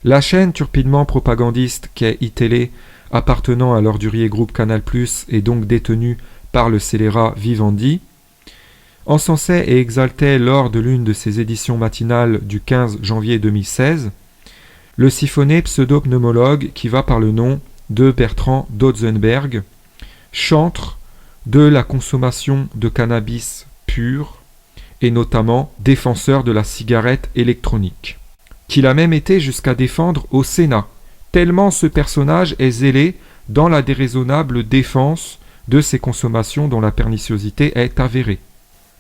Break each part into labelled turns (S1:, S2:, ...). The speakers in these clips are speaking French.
S1: La chaîne turpidement propagandiste qu'est iTélé, appartenant à l'ordurier groupe Canal+, et donc détenue par le scélérat Vivendi, encensait et exaltait lors de l'une de ses éditions matinales du 15 janvier 2016 le siphonné pseudo-pneumologue qui va par le nom de Bertrand Dotzenberg, chantre de la consommation de cannabis pur et notamment défenseur de la cigarette électronique, qu'il a même été jusqu'à défendre au Sénat, tellement ce personnage est zélé dans la déraisonnable défense de ces consommations dont la perniciosité est avérée.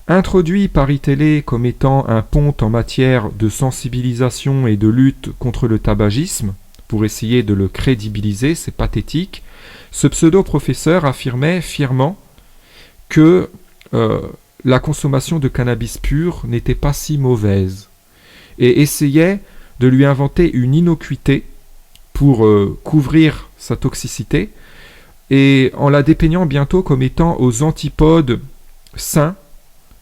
S1: Introduit par iTélé comme étant un pont en matière de sensibilisation et de lutte contre le tabagisme, pour essayer de le crédibiliser, c'est pathétique, ce pseudo-professeur affirmait fièrement que la consommation de cannabis pur n'était pas si mauvaise, et essayait de lui inventer une innocuité pour couvrir sa toxicité, et en la dépeignant bientôt comme étant aux antipodes sains,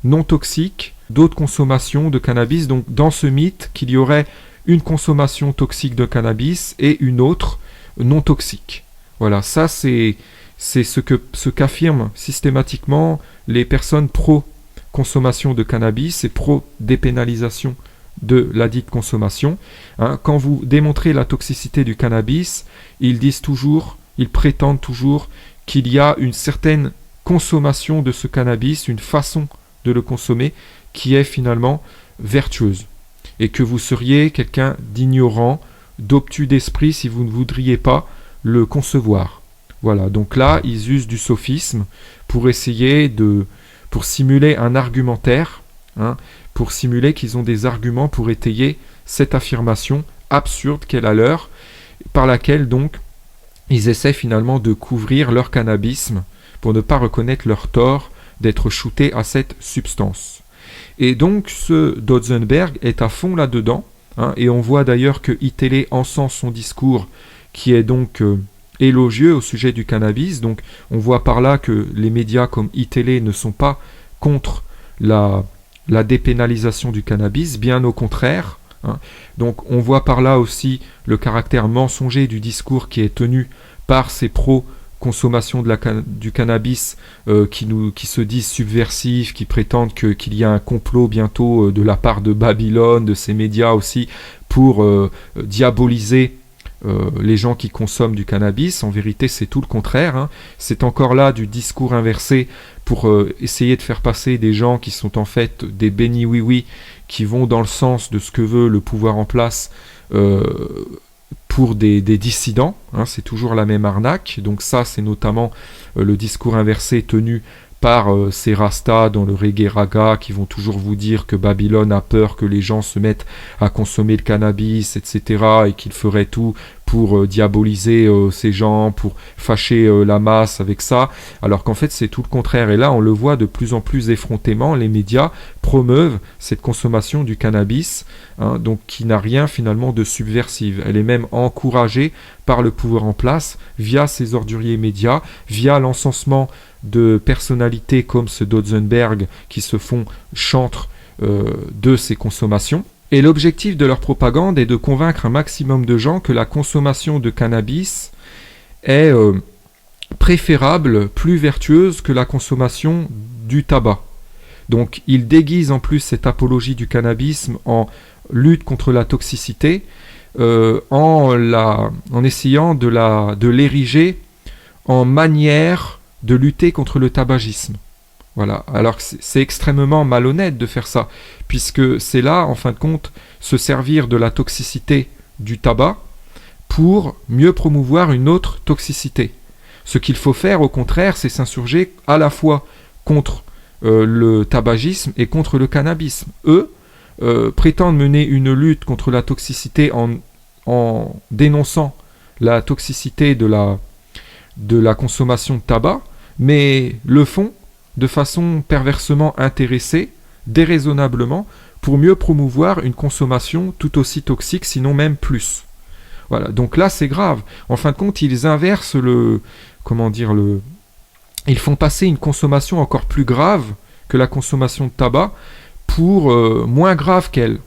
S1: non toxiques, d'autres consommations de cannabis, donc dans ce mythe qu'il y aurait une consommation toxique de cannabis et une autre non toxique. Voilà, ça c'est ce qu'affirment systématiquement les personnes pro-consommation de cannabis et pro-dépénalisation de la dite consommation. Quand vous démontrez la toxicité du cannabis, ils prétendent toujours qu'il y a une certaine consommation de ce cannabis, une façon de le consommer qui est finalement vertueuse, et que vous seriez quelqu'un d'ignorant, d'obtus d'esprit si vous ne voudriez pas le concevoir. Voilà, donc là ils usent du sophisme pour essayer pour simuler un argumentaire, pour simuler qu'ils ont des arguments pour étayer cette affirmation absurde qu'est la leur, par laquelle donc ils essaient finalement de couvrir leur cannabisme pour ne pas reconnaître leur tort d'être shooté à cette substance. Et donc ce Dotzenberg est à fond là-dedans, et on voit d'ailleurs que iTélé encense son discours qui est donc élogieux au sujet du cannabis. Donc on voit par là que les médias comme iTélé ne sont pas contre la dépénalisation du cannabis, bien au contraire. Donc on voit par là aussi le caractère mensonger du discours qui est tenu par ces pro-consommation du cannabis qui se disent subversifs, qui prétendent qu'il y a un complot bientôt de la part de Babylone, de ces médias aussi, pour diaboliser les gens qui consomment du cannabis. En vérité, c'est tout le contraire. C'est encore là du discours inversé pour essayer de faire passer des gens qui sont en fait des bénis oui-oui, qui vont dans le sens de ce que veut le pouvoir en place pour des dissidents. C'est toujours la même arnaque. Donc ça, c'est notamment le discours inversé tenu par ces rastas dans le reggae raga qui vont toujours vous dire que Babylone a peur que les gens se mettent à consommer le cannabis, etc. et qu'ils feraient tout pour diaboliser ces gens, pour fâcher la masse avec ça, alors qu'en fait c'est tout le contraire. Et là on le voit de plus en plus effrontément, les médias promeuvent cette consommation du cannabis, donc qui n'a rien finalement de subversive. Elle est même encouragée par le pouvoir en place via ces orduriers médias, via l'encensement de personnalités comme ce Dotzenberg qui se font chantres de ces consommations. Et l'objectif de leur propagande est de convaincre un maximum de gens que la consommation de cannabis est préférable, plus vertueuse que la consommation du tabac. Donc ils déguisent en plus cette apologie du cannabis en lutte contre la toxicité, en essayant de l'ériger en manière de lutter contre le tabagisme. Voilà. Alors c'est extrêmement malhonnête de faire ça, puisque c'est là, en fin de compte, se servir de la toxicité du tabac pour mieux promouvoir une autre toxicité. Ce qu'il faut faire, au contraire, c'est s'insurger à la fois contre le tabagisme et contre le cannabisme. Eux prétendent mener une lutte contre la toxicité en dénonçant la toxicité de la consommation de tabac, mais le font de façon perversement intéressée, déraisonnablement, pour mieux promouvoir une consommation tout aussi toxique, sinon même plus. Voilà, donc là c'est grave. En fin de compte, ils inversent ils font passer une consommation encore plus grave que la consommation de tabac pour moins grave qu'elle.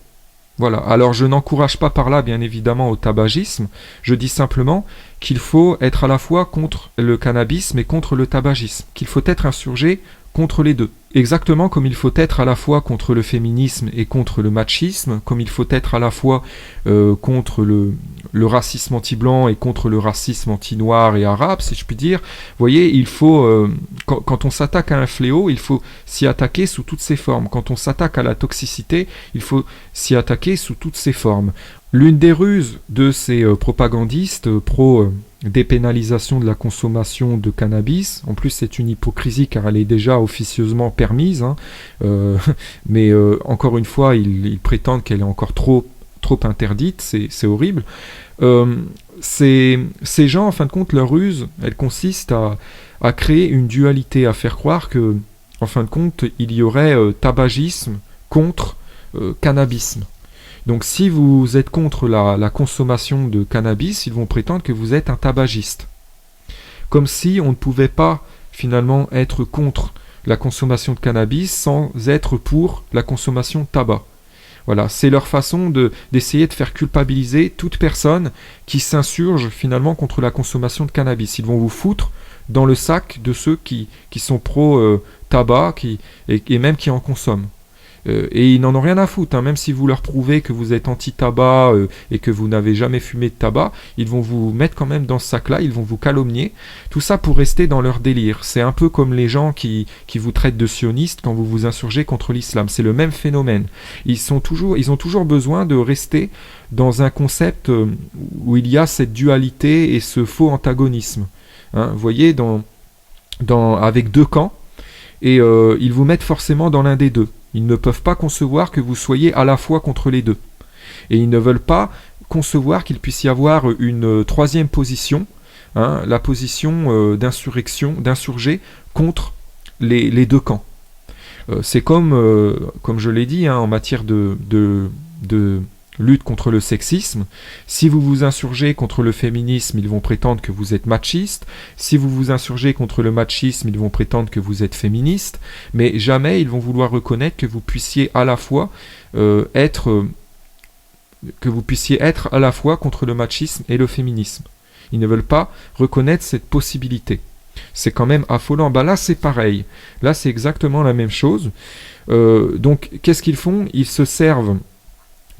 S1: Voilà. Alors je n'encourage pas par là, bien évidemment, au tabagisme. Je dis simplement qu'il faut être à la fois contre le cannabis mais contre le tabagisme, qu'il faut être insurgé contre les deux. Exactement comme il faut être à la fois contre le féminisme et contre le machisme, comme il faut être à la fois contre le racisme anti-blanc et contre le racisme anti-noir et arabe, si je puis dire. Vous voyez, il faut, quand on s'attaque à un fléau, il faut s'y attaquer sous toutes ses formes. Quand on s'attaque à la toxicité, il faut s'y attaquer sous toutes ses formes. L'une des ruses de ces propagandistes pro-dépénalisation de la consommation de cannabis, en plus c'est une hypocrisie car elle est déjà officieusement permise, hein, mais encore une fois ils prétendent qu'elle est encore trop interdite, c'est horrible. Ces gens, en fin de compte, leur ruse, elle consiste à créer une dualité, à faire croire que, en fin de compte, il y aurait tabagisme contre cannabisme. Donc si vous êtes contre la consommation de cannabis, ils vont prétendre que vous êtes un tabagiste. Comme si on ne pouvait pas finalement être contre la consommation de cannabis sans être pour la consommation de tabac. Voilà, c'est leur façon d'essayer de faire culpabiliser toute personne qui s'insurge finalement contre la consommation de cannabis. Ils vont vous foutre dans le sac de ceux qui sont pro-tabac et même qui en consomment. Et ils n'en ont rien à foutre, hein. Même si vous leur prouvez que vous êtes anti-tabac et que vous n'avez jamais fumé de tabac, ils vont vous mettre quand même dans ce sac-là, ils vont vous calomnier, tout ça pour rester dans leur délire. C'est un peu comme les gens qui vous traitent de sionistes quand vous vous insurgez contre l'islam, c'est le même phénomène. Ils ont toujours besoin de rester dans un concept où il y a cette dualité et ce faux antagonisme. Hein, vous voyez, avec deux camps, et ils vous mettent forcément dans l'un des deux. Ils ne peuvent pas concevoir que vous soyez à la fois contre les deux. Et ils ne veulent pas concevoir qu'il puisse y avoir une troisième position, hein, la position d'insurger contre les deux camps. C'est comme je l'ai dit, hein, en matière de lutte contre le sexisme. Si vous vous insurgez contre le féminisme, ils vont prétendre que vous êtes machiste. Si vous vous insurgez contre le machisme, ils vont prétendre que vous êtes féministe. Mais jamais ils vont vouloir reconnaître que vous puissiez à la fois être à la fois contre le machisme et le féminisme. Ils ne veulent pas reconnaître cette possibilité. C'est quand même affolant. Bah là c'est pareil. Là c'est exactement la même chose. Donc qu'est-ce qu'ils font? Ils se servent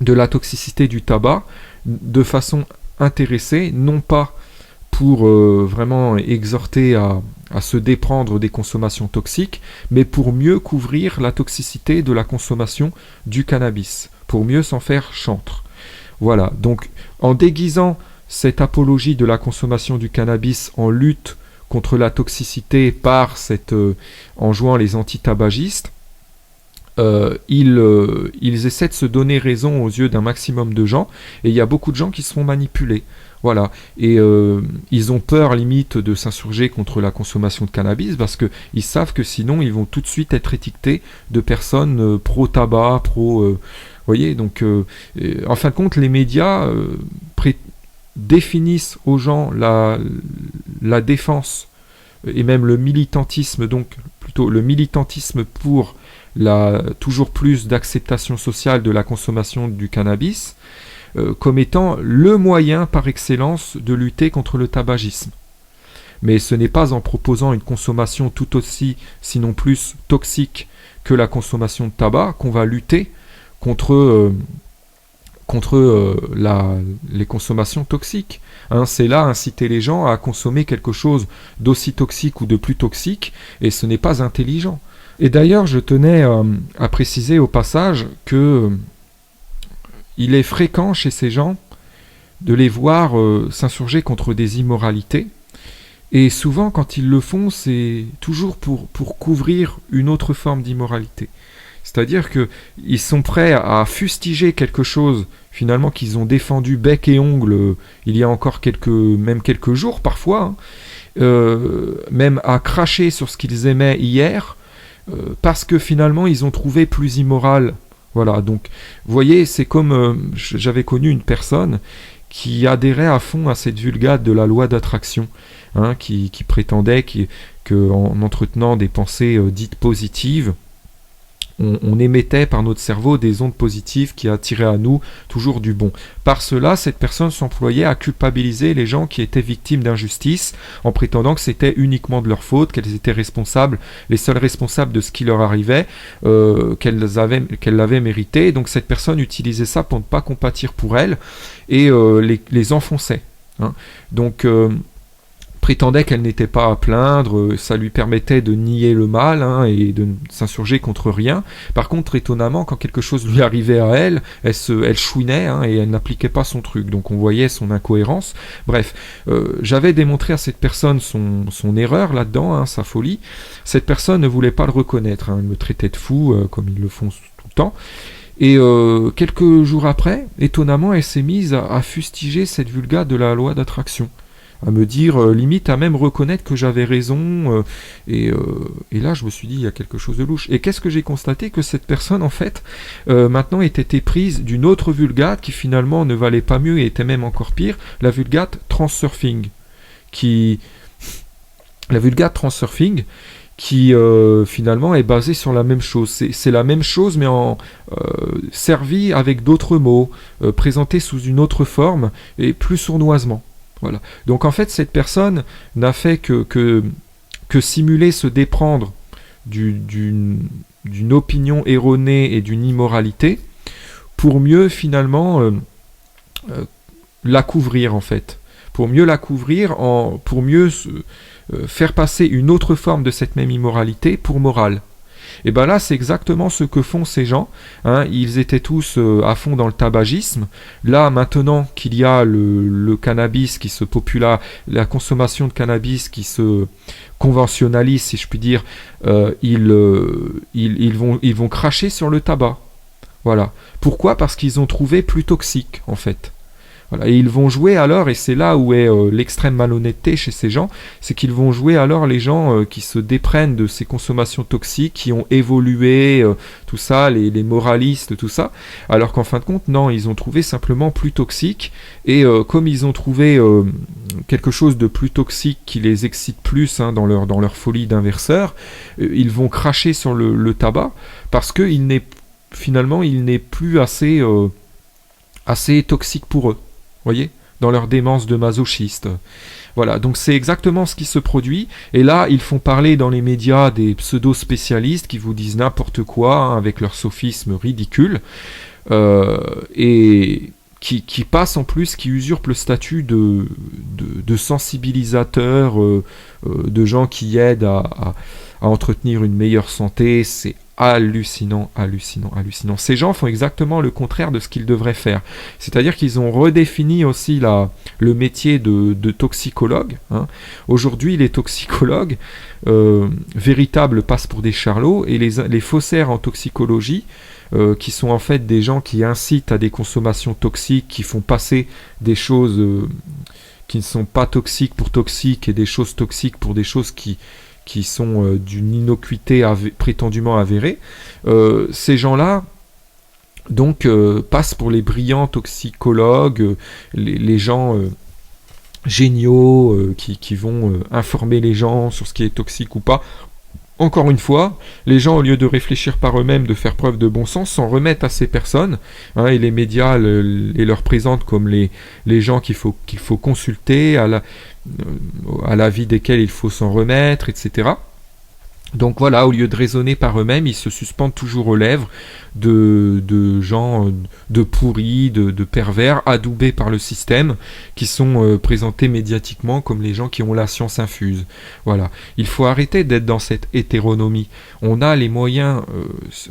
S1: de la toxicité du tabac de façon intéressée, non pas pour vraiment exhorter à se déprendre des consommations toxiques, mais pour mieux couvrir la toxicité de la consommation du cannabis, pour mieux s'en faire chantre. Voilà, donc en déguisant cette apologie de la consommation du cannabis en lutte contre la toxicité en jouant les anti-tabagistes, ils essaient de se donner raison aux yeux d'un maximum de gens, et il y a beaucoup de gens qui se font manipuler. Voilà, et ils ont peur limite de s'insurger contre la consommation de cannabis parce qu'ils savent que sinon ils vont tout de suite être étiquetés de personnes pro-tabac, vous voyez, donc en fin de compte les médias définissent aux gens la défense et même le militantisme, donc plutôt le militantisme pour toujours plus d'acceptation sociale de la consommation du cannabis comme étant le moyen par excellence de lutter contre le tabagisme. Mais ce n'est pas en proposant une consommation tout aussi, sinon plus, toxique que la consommation de tabac qu'on va lutter contre les consommations toxiques. Hein, c'est là inciter les gens à consommer quelque chose d'aussi toxique ou de plus toxique, et ce n'est pas intelligent. Et d'ailleurs, je tenais à préciser au passage que il est fréquent chez ces gens de les voir s'insurger contre des immoralités, et souvent quand ils le font, c'est toujours pour couvrir une autre forme d'immoralité. C'est-à-dire qu'ils sont prêts à fustiger quelque chose finalement qu'ils ont défendu bec et ongle il y a encore quelques jours parfois, hein, même à cracher sur ce qu'ils aimaient hier, parce que finalement ils ont trouvé plus immoral. Voilà, donc vous voyez, c'est comme j'avais connu une personne qui adhérait à fond à cette vulgate de la loi d'attraction, hein, qui prétendait qu'en entretenant des pensées dites positives, on émettait par notre cerveau des ondes positives qui attiraient à nous toujours du bon. Par cela, cette personne s'employait à culpabiliser les gens qui étaient victimes d'injustice en prétendant que c'était uniquement de leur faute, qu'elles étaient responsables, les seules responsables de ce qui leur arrivait, qu'elles l'avaient mérité. Donc cette personne utilisait ça pour ne pas compatir pour elle et les enfonçait. Hein. Donc prétendait qu'elle n'était pas à plaindre, ça lui permettait de nier le mal et de ne s'insurger contre rien. Par contre, étonnamment, quand quelque chose lui arrivait à elle, elle chouinait et elle n'appliquait pas son truc. Donc on voyait son incohérence. Bref, j'avais démontré à cette personne son erreur là-dedans, sa folie. Cette personne ne voulait pas le reconnaître. Elle me traitait de fou, comme ils le font tout le temps. Et quelques jours après, étonnamment, elle s'est mise à fustiger cette vulgate de la loi d'attraction. À me dire, limite à même reconnaître que j'avais raison, et là je me suis dit, il y a quelque chose de louche. Et qu'est-ce que j'ai constaté? Que cette personne, en fait, maintenant était éprise d'une autre vulgate qui finalement ne valait pas mieux et était même encore pire, la vulgate transurfing, qui finalement est basée sur la même chose. C'est la même chose, mais servie avec d'autres mots, présentée sous une autre forme et plus sournoisement. Voilà. Donc en fait, cette personne n'a fait que simuler se déprendre d'une opinion erronée et d'une immoralité pour mieux finalement la couvrir en fait. Pour mieux la couvrir, pour mieux faire passer une autre forme de cette même immoralité pour morale. Et bien là, c'est exactement ce que font ces gens. Ils étaient tous à fond dans le tabagisme. Là, maintenant qu'il y a le cannabis qui se popularise, la consommation de cannabis qui se conventionnalise, si je puis dire, ils vont cracher sur le tabac. Voilà. Pourquoi? Parce qu'ils ont trouvé plus toxique, en fait. Voilà. Et ils vont jouer alors, et c'est là où est l'extrême malhonnêteté chez ces gens, c'est qu'ils vont jouer alors les gens qui se déprennent de ces consommations toxiques, qui ont évolué, tout ça, les moralistes, tout ça, alors qu'en fin de compte, non, ils ont trouvé simplement plus toxique, et comme ils ont trouvé quelque chose de plus toxique qui les excite plus dans leur folie d'inverseur, ils vont cracher sur le tabac, parce que finalement, il n'est plus assez toxique pour eux. Voyez, dans leur démence de masochiste. Voilà, donc c'est exactement ce qui se produit. Et là, ils font parler dans les médias des pseudo-spécialistes qui vous disent n'importe quoi avec leur sophisme ridicule et qui passent en plus, qui usurpent le statut de sensibilisateur, de gens qui aident à entretenir une meilleure santé. C'est hallucinant. Ces gens font exactement le contraire de ce qu'ils devraient faire. C'est-à-dire qu'ils ont redéfini aussi le métier de toxicologue. Aujourd'hui, les toxicologues véritables passent pour des charlots et les faussaires en toxicologie, qui sont en fait des gens qui incitent à des consommations toxiques, qui font passer des choses qui ne sont pas toxiques pour toxiques et des choses toxiques pour des choses qui sont d'une innocuité prétendument avérée, ces gens-là donc passent pour les brillants toxicologues, les gens géniaux qui vont informer les gens sur ce qui est toxique ou pas. Encore une fois, les gens, au lieu de réfléchir par eux-mêmes, de faire preuve de bon sens, s'en remettent à ces personnes, et les médias les leur présentent comme les gens qu'il faut consulter, à l'avis desquels il faut s'en remettre, etc. Donc voilà, au lieu de raisonner par eux-mêmes, ils se suspendent toujours aux lèvres de gens de pourris, de pervers, adoubés par le système, qui sont présentés médiatiquement comme les gens qui ont la science infuse. Voilà. Il faut arrêter d'être dans cette hétéronomie. On a les moyens,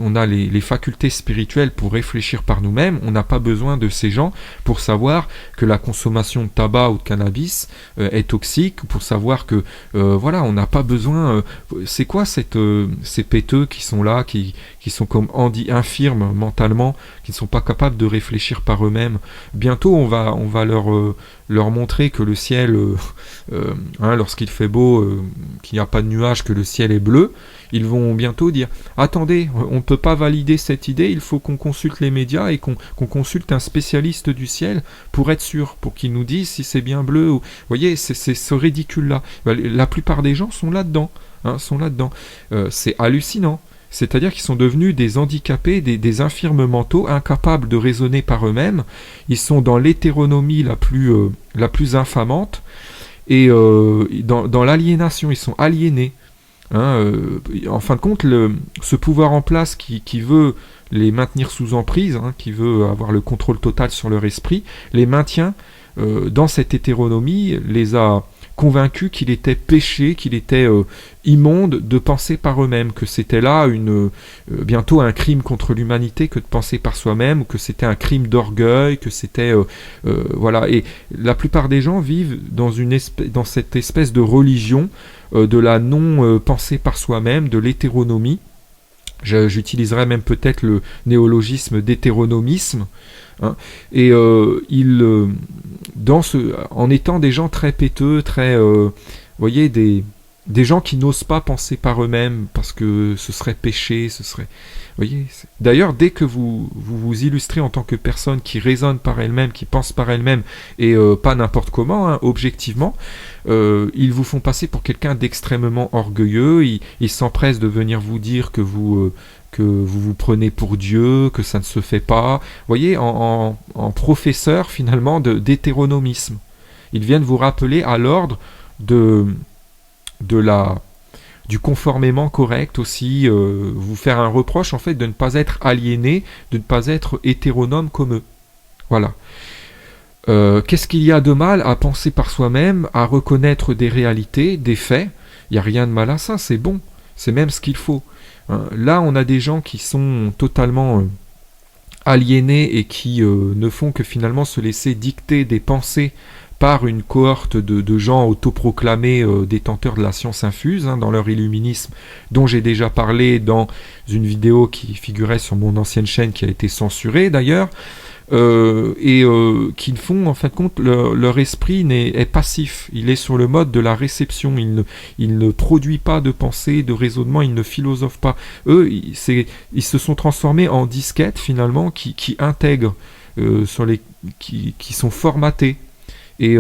S1: on a les facultés spirituelles pour réfléchir par nous-mêmes. On n'a pas besoin de ces gens pour savoir que la consommation de tabac ou de cannabis est toxique, pour savoir que, voilà, on n'a pas besoin... c'est quoi ces péteux qui sont là, qui sont comme infirmes mentalement, qui ne sont pas capables de réfléchir par eux-mêmes. Bientôt, on va leur montrer que le ciel, lorsqu'il fait beau, qu'il n'y a pas de nuages, que le ciel est bleu. Ils vont bientôt dire « Attendez, on ne peut pas valider cette idée, il faut qu'on consulte les médias et qu'on consulte un spécialiste du ciel pour être sûr, pour qu'il nous dise si c'est bien bleu. » Vous voyez, c'est ce ridicule-là. La plupart des gens sont là-dedans. Sont là-dedans. C'est hallucinant. C'est-à-dire qu'ils sont devenus des handicapés, des infirmes mentaux, incapables de raisonner par eux-mêmes. Ils sont dans l'hétéronomie la plus infamante, et dans l'aliénation, ils sont aliénés. En fin de compte, ce pouvoir en place qui veut les maintenir sous emprise, qui veut avoir le contrôle total sur leur esprit, les maintient dans cette hétéronomie, les a convaincus qu'il était péché, qu'il était immonde de penser par eux-mêmes, que c'était là bientôt un crime contre l'humanité que de penser par soi-même, ou que c'était un crime d'orgueil, que c'était voilà. Et la plupart des gens vivent dans cette espèce de religion de la non-pensée par soi-même, de l'hétéronomie. J'utiliserais même peut-être le néologisme d'hétéronomisme. Et en étant des gens très péteux, très, voyez, des gens qui n'osent pas penser par eux-mêmes parce que ce serait péché, voyez. D'ailleurs, dès que vous illustrez en tant que personne qui raisonne par elle-même, qui pense par elle-même, et pas n'importe comment, objectivement, ils vous font passer pour quelqu'un d'extrêmement orgueilleux. Ils s'empressent de venir vous dire que vous vous prenez pour Dieu, que ça ne se fait pas. Vous voyez, en professeur finalement d'hétéronomisme. Ils viennent vous rappeler à l'ordre du conformément correct aussi, vous faire un reproche en fait de ne pas être aliéné, de ne pas être hétéronome comme eux. Voilà. Qu'est-ce qu'il y a de mal à penser par soi-même, à reconnaître des réalités, des faits? Il n'y a rien de mal à ça, c'est bon, c'est même ce qu'il faut. Là, on a des gens qui sont totalement aliénés et qui ne font que finalement se laisser dicter des pensées par une cohorte de gens autoproclamés détenteurs de la science infuse, dans leur illuminisme, dont j'ai déjà parlé dans une vidéo qui figurait sur mon ancienne chaîne, qui a été censurée d'ailleurs, et qui font, en fin de compte, leur esprit est passif, il est sur le mode de la réception, il ne produit pas de pensée, de raisonnement, il ne philosophe pas. Eux, ils se sont transformés en disquettes finalement, qui intègrent, qui sont formatés. Et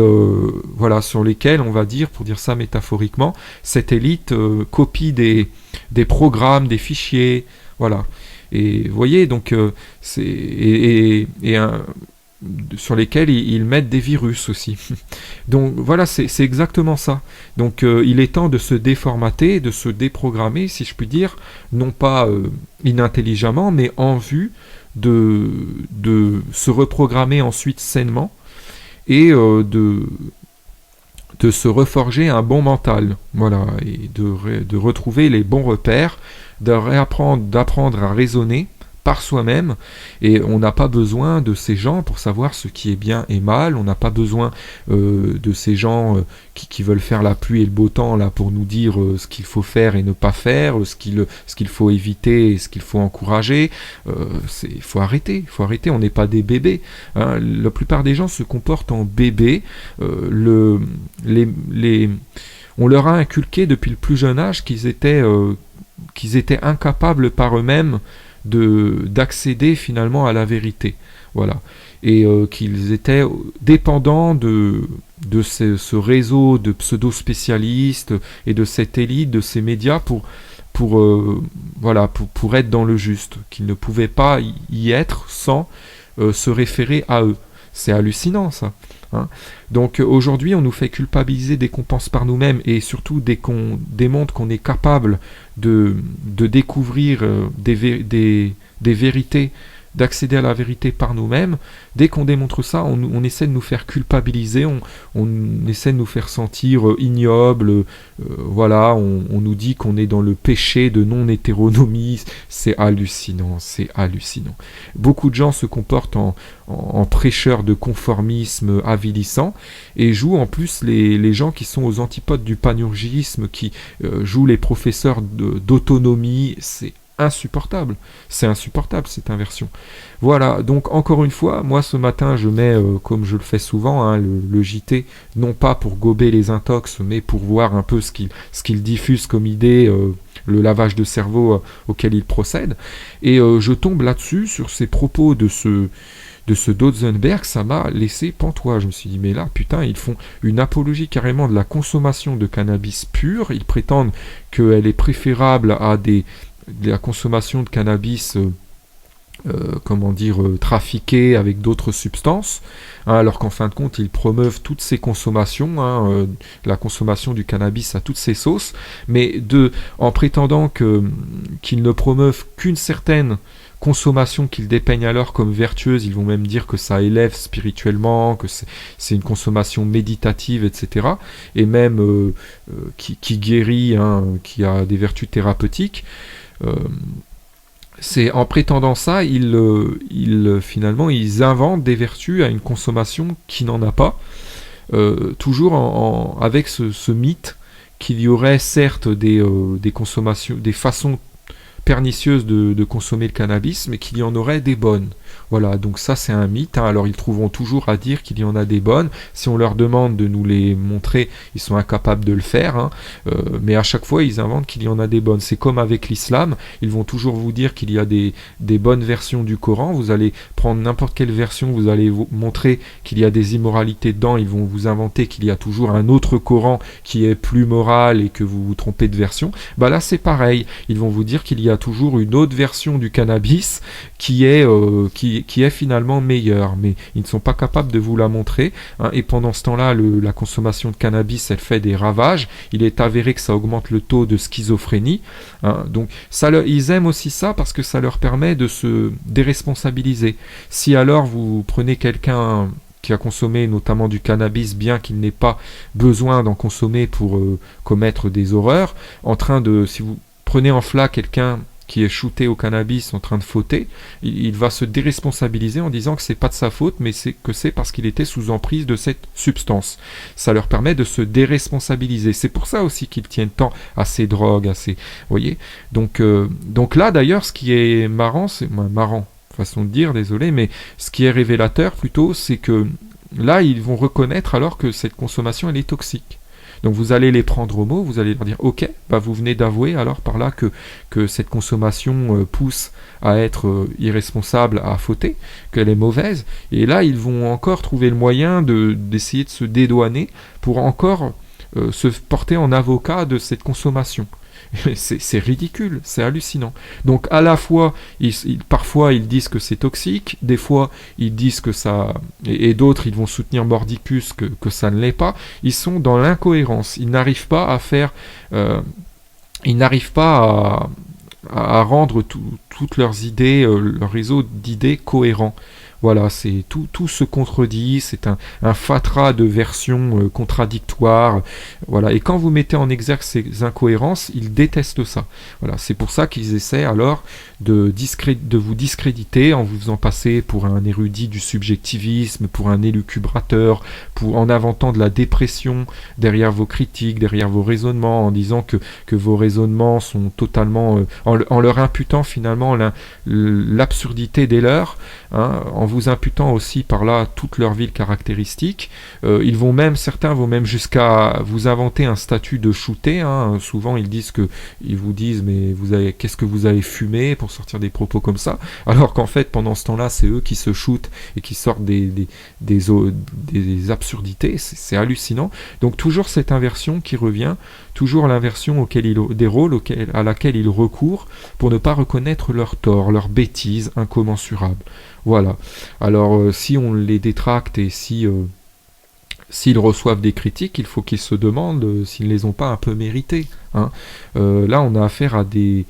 S1: voilà, sur lesquels, on va dire, pour dire ça métaphoriquement, cette élite copie des programmes, des fichiers, voilà. Et vous voyez, donc, sur lesquels ils mettent des virus aussi. Donc voilà, c'est exactement ça. Donc il est temps de se déformater, de se déprogrammer, si je puis dire, non pas inintelligemment, mais en vue de se reprogrammer ensuite sainement, et de se reforger un bon mental, voilà, et de retrouver les bons repères, d'apprendre à raisonner par soi-même, et on n'a pas besoin de ces gens pour savoir ce qui est bien et mal, on n'a pas besoin de ces gens qui veulent faire la pluie et le beau temps là pour nous dire ce qu'il faut faire et ne pas faire, ce qu'il faut éviter et ce qu'il faut encourager. Il faut arrêter, on n'est pas des bébés. La plupart des gens se comportent en bébés. On leur a inculqué depuis le plus jeune âge qu'ils étaient incapables par eux-mêmes d'accéder finalement à la vérité, voilà, et qu'ils étaient dépendants de ce réseau de pseudo-spécialistes et de cette élite, de ces médias pour être dans le juste, qu'ils ne pouvaient pas y être sans se référer à eux. C'est hallucinant ça. Donc aujourd'hui, on nous fait culpabiliser dès qu'on pense par nous-mêmes, et surtout dès qu'on démontre qu'on est capable de découvrir des vérités, d'accéder à la vérité par nous-mêmes. Dès qu'on démontre ça, on essaie de nous faire culpabiliser, on essaie de nous faire sentir ignobles, voilà, on nous dit qu'on est dans le péché de non-hétéronomie. C'est hallucinant, c'est hallucinant. Beaucoup de gens se comportent en prêcheurs de conformisme avilissant, et jouent en plus les gens qui sont aux antipodes du panurgisme, qui jouent les professeurs d'autonomie. C'est insupportable cette inversion. Voilà, donc encore une fois, moi ce matin je mets, comme je le fais souvent, le JT, non pas pour gober les intox, mais pour voir un peu ce qu'il diffuse comme idée, le lavage de cerveau auquel il procède, et je tombe là-dessus, sur ces propos de ce Dotzenberg. Ça m'a laissé pantois. Je me suis dit, mais là, putain, ils font une apologie carrément de la consommation de cannabis pur. Ils prétendent qu'elle est préférable à la consommation de cannabis trafiquées avec d'autres substances, hein, alors qu'en fin de compte, ils promeuvent toutes ces consommations, hein, la consommation du cannabis à toutes ces sauces, mais en prétendant qu'ils ne promeuvent qu'une certaine consommation qu'ils dépeignent alors comme vertueuse, ils vont même dire que ça élève spirituellement, que c'est une consommation méditative, etc., et même qui guérit, hein, qui a des vertus thérapeutiques. C'est en prétendant ça, finalement, ils inventent des vertus à une consommation qui n'en a pas, toujours avec ce mythe qu'il y aurait certes des consommations, des façons pernicieuses de consommer le cannabis, mais qu'il y en aurait des bonnes. Voilà, donc ça c'est un mythe, hein. Alors ils trouveront toujours à dire qu'il y en a des bonnes. Si on leur demande de nous les montrer, ils sont incapables de le faire, hein. Mais à chaque fois ils inventent qu'il y en a des bonnes. C'est comme avec l'islam, ils vont toujours vous dire qu'il y a des bonnes versions du Coran. Vous allez prendre n'importe quelle version, vous allez vous montrer qu'il y a des immoralités dedans, ils vont vous inventer qu'il y a toujours un autre Coran qui est plus moral et que vous vous trompez de version. Bah là c'est pareil, ils vont vous dire qu'il y a toujours une autre version du cannabis qui est finalement meilleure, mais ils ne sont pas capables de vous la montrer, hein. Et pendant ce temps-là, la consommation de cannabis, elle fait des ravages. Il est avéré que ça augmente le taux de schizophrénie, hein. Donc ils aiment aussi ça parce que ça leur permet de se déresponsabiliser. Si alors vous prenez quelqu'un qui a consommé notamment du cannabis, bien qu'il n'ait pas besoin d'en consommer pour commettre des horreurs, si vous prenez en flac quelqu'un qui est shooté au cannabis en train de fauter, il va se déresponsabiliser en disant que c'est pas de sa faute, mais c'est parce qu'il était sous emprise de cette substance. Ça leur permet de se déresponsabiliser. C'est pour ça aussi qu'ils tiennent tant à ces drogues, vous voyez. Donc là d'ailleurs, ce qui est marrant, façon de dire, désolé, mais ce qui est révélateur plutôt, c'est que là ils vont reconnaître alors que cette consommation elle est toxique. Donc vous allez les prendre au mot, vous allez leur dire ok, bah vous venez d'avouer alors par là que cette consommation pousse à être irresponsable, à fauter, qu'elle est mauvaise, et là ils vont encore trouver le moyen d'essayer de se dédouaner pour encore se porter en avocat de cette consommation. C'est ridicule, c'est hallucinant. Donc à la fois, parfois ils disent que c'est toxique, des fois ils disent que ça... Et d'autres ils vont soutenir mordicus que ça ne l'est pas. Ils sont dans l'incohérence, ils n'arrivent pas à faire... ils n'arrivent pas à rendre toutes leurs idées, leur réseau d'idées cohérent. Voilà, c'est tout se contredit, c'est un fatras de versions contradictoires. Voilà, et quand vous mettez en exergue ces incohérences, ils détestent ça. Voilà, c'est pour ça qu'ils essaient alors de vous discréditer en vous faisant passer pour un érudit du subjectivisme, pour un élucubrateur, en inventant de la dépression derrière vos critiques, derrière vos raisonnements, en disant que vos raisonnements sont totalement... en leur imputant finalement l'absurdité des leurs, hein, en vous imputant aussi par là toutes leurs viles caractéristiques. Certains vont même jusqu'à vous inventer un statut de shooté, hein. Souvent ils vous disent mais qu'est-ce que vous avez fumé pour sortir des propos comme ça, alors qu'en fait pendant ce temps-là c'est eux qui se shootent et qui sortent des absurdités. C'est hallucinant. Donc toujours cette inversion qui revient, toujours l'inversion des rôles à laquelle ils recourent pour ne pas reconnaître leurs torts, leurs bêtises incommensurables. Voilà. Alors si on les détracte et s'ils reçoivent des critiques, il faut qu'ils se demandent s'ils ne les ont pas un peu méritées, hein. Là on a affaire à des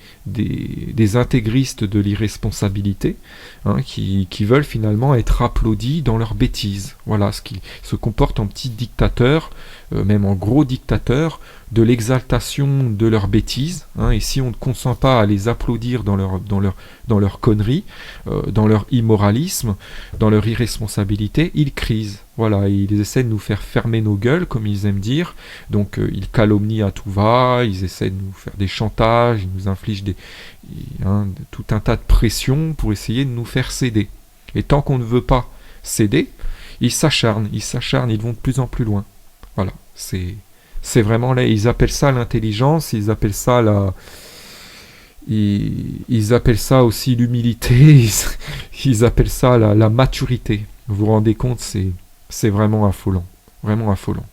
S1: intégristes de l'irresponsabilité, hein, qui veulent finalement être applaudis dans leurs bêtises. Voilà, ce qui se comporte en petits dictateurs, même en gros dictateurs, de l'exaltation de leurs bêtises, hein. Et si on ne consent pas à les applaudir dans leur connerie, dans leur immoralisme, dans leur irresponsabilité, ils crisent. Voilà, ils essaient de nous faire fermer nos gueules, comme ils aiment dire. Donc ils calomnient à tout va, ils essaient de nous faire des chantages, ils nous infligent tout un tas de pressions pour essayer de nous faire céder. Et tant qu'on ne veut pas céder, ils s'acharnent, ils vont de plus en plus loin. Voilà, c'est vraiment là, ils appellent ça l'intelligence, ils appellent ça ils appellent ça aussi l'humilité, ils appellent ça la maturité. Vous vous rendez compte, c'est vraiment affolant, vraiment affolant.